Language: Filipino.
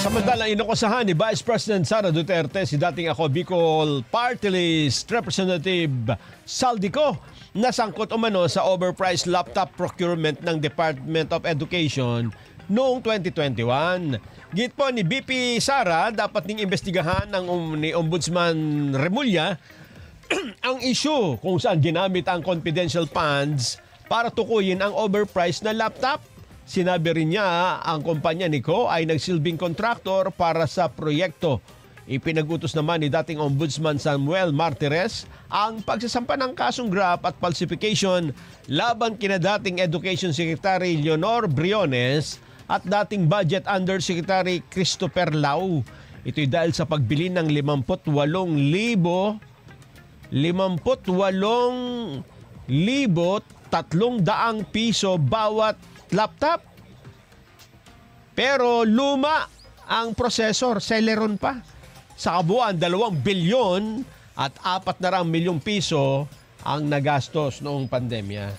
Samantalang inakusahan ni Vice President Sara Duterte si dating ako Bicol Party List Representative Saldico na sangkot umano sa overpriced laptop procurement ng Department of Education noong 2021. Git po ni BP Sara, dapat ning imbestigahan ni Ombudsman Remulla ang issue kung saan ginamit ang confidential funds para tukuyin ang overpriced na laptop. Sinabi rin niya ang kumpanya ni Ko ay nagsilbing kontraktor para sa proyekto. Ipinag-utos naman ni dating Ombudsman Samuel Martires ang pagsasampa ng kasong graft at falsification laban kina dating Education Secretary Leonor Briones at dating Budget Undersecretary Christopher Lau. Ito'y dahil sa pagbili ng 58,300 piso bawat laptop. Pero luma ang processor, Celeron pa. Sa kabuuan, 2 bilyon at 400 milyong piso ang nagastos noong pandemya.